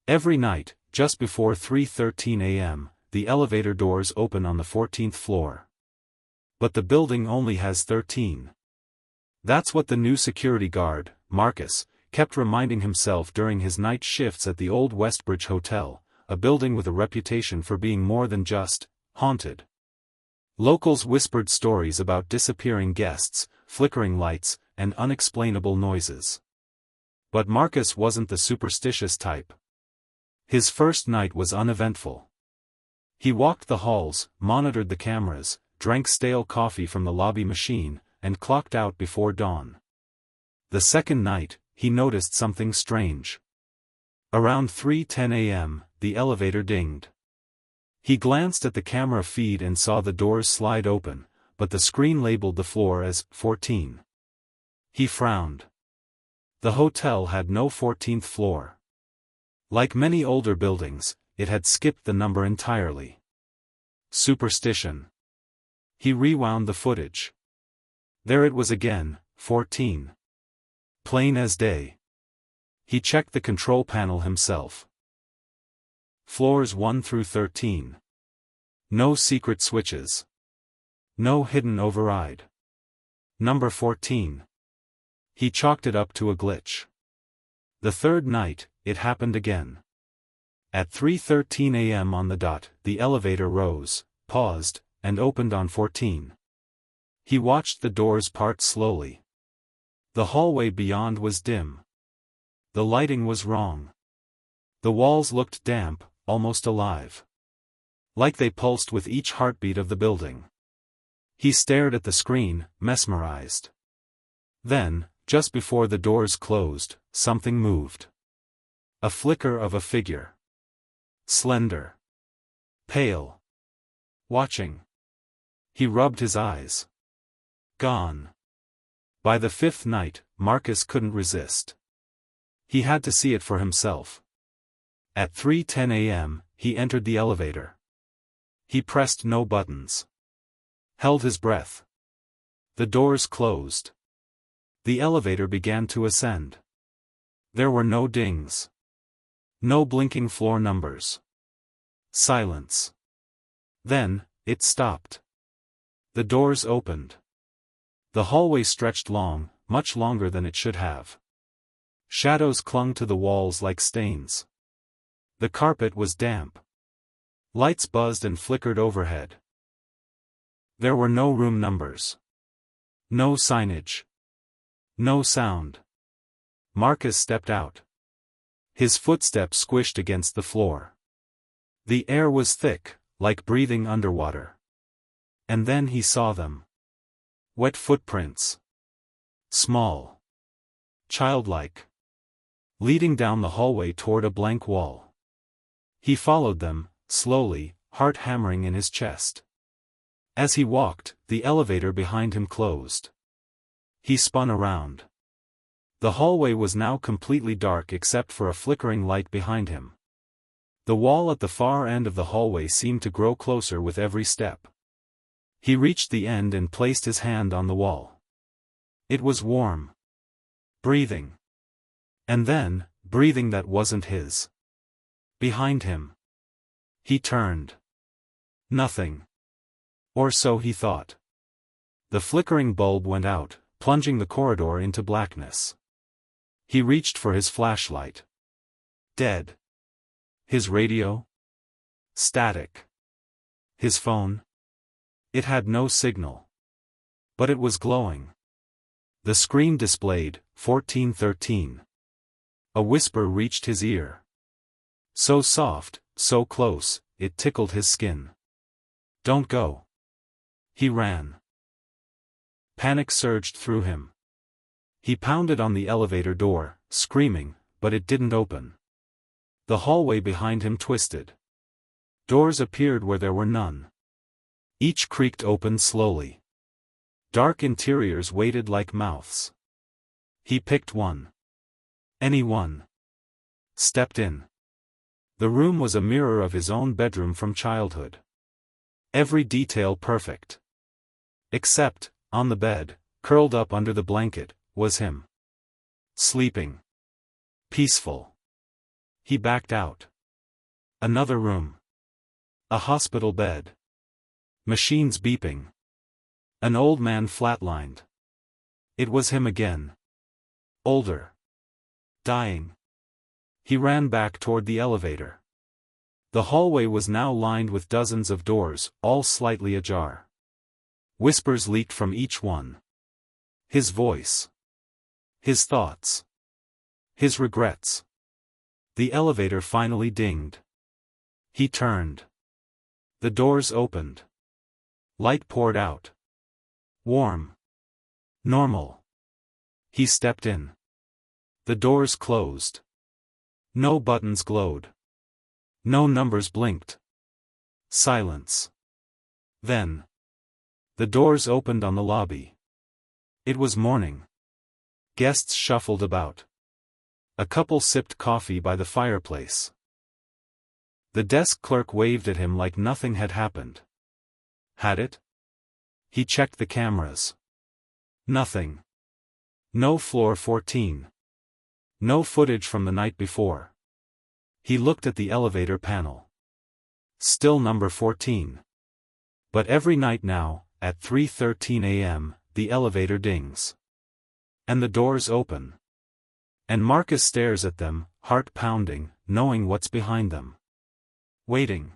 Every night, just before 3:13 a.m., the elevator doors open on the 14th floor. But the building only has 13. That's what the new security guard, Marcus, kept reminding himself during his night shifts at the old Westbridge Hotel, a building with a reputation for being more than just haunted. Locals whispered stories about disappearing guests, flickering lights, and unexplainable noises. But Marcus wasn't the superstitious type. His first night was uneventful. He walked the halls, monitored the cameras, drank stale coffee from the lobby machine, and clocked out before dawn. The second night, he noticed something strange. Around 3:10 a.m., the elevator dinged. He glanced at the camera feed and saw the doors slide open, but the screen labeled the floor as 14. He frowned. The hotel had no 14th floor. Like many older buildings, it had skipped the number entirely. Superstition. He rewound the footage. There it was again, 14. Plain as day. He checked the control panel himself. Floors 1 through 13. No secret switches. No hidden override. Number 14. He chalked it up to a glitch. The third night, it happened again. At 3:13 a.m. on the dot, the elevator rose, paused, and opened on 14. He watched the doors part slowly. The hallway beyond was dim. The lighting was wrong. The walls looked damp, almost alive. Like they pulsed with each heartbeat of the building. He stared at the screen, mesmerized. Then, just before the doors closed, something moved. A flicker of a figure. Slender. Pale. Watching. He rubbed his eyes. Gone. By the fifth night, Marcus couldn't resist. He had to see it for himself. At 3:10 a.m., he entered the elevator. He pressed no buttons. Held his breath. The doors closed. The elevator began to ascend. There were no dings. No blinking floor numbers. Silence. Then, it stopped. The doors opened. The hallway stretched long, much longer than it should have. Shadows clung to the walls like stains. The carpet was damp. Lights buzzed and flickered overhead. There were no room numbers. No signage. No sound. Marcus stepped out. His footsteps squished against the floor. The air was thick, like breathing underwater. And then he saw them. Wet footprints. Small. Childlike. Leading down the hallway toward a blank wall. He followed them, slowly, heart hammering in his chest. As he walked, the elevator behind him closed. He spun around. The hallway was now completely dark except for a flickering light behind him. The wall at the far end of the hallway seemed to grow closer with every step. He reached the end and placed his hand on the wall. It was warm. Breathing. And then, breathing that wasn't his. Behind him. He turned. Nothing. Or so he thought. The flickering bulb went out, plunging the corridor into blackness. He reached for his flashlight. Dead. His radio? Static. His phone? It had no signal. But it was glowing. The screen displayed 1413. A whisper reached his ear. So soft, so close, it tickled his skin. Don't go. He ran. Panic surged through him. He pounded on the elevator door, screaming, but it didn't open. The hallway behind him twisted. Doors appeared where there were none. Each creaked open slowly. Dark interiors waited like mouths. He picked one. Any one. Stepped in. The room was a mirror of his own bedroom from childhood. Every detail perfect. Except, on the bed, curled up under the blanket, was him. Sleeping. Peaceful. He backed out. Another room. A hospital bed. Machines beeping. An old man flatlined. It was him again. Older. Dying. He ran back toward the elevator. The hallway was now lined with dozens of doors, all slightly ajar. Whispers leaked from each one. His voice. His thoughts. His regrets. The elevator finally dinged. He turned. The doors opened. Light poured out. Warm. Normal. He stepped in. The doors closed. No buttons glowed. No numbers blinked. Silence. Then. The doors opened on the lobby. It was morning. Guests shuffled about. A couple sipped coffee by the fireplace. The desk clerk waved at him like nothing had happened. Had it? He checked the cameras. Nothing. No floor 14. No footage from the night before. He looked at the elevator panel. Still number 14. But every night now, at 3:13 a.m., the elevator dings. And the doors open. And Marcus stares at them, heart pounding, knowing what's behind them. Waiting.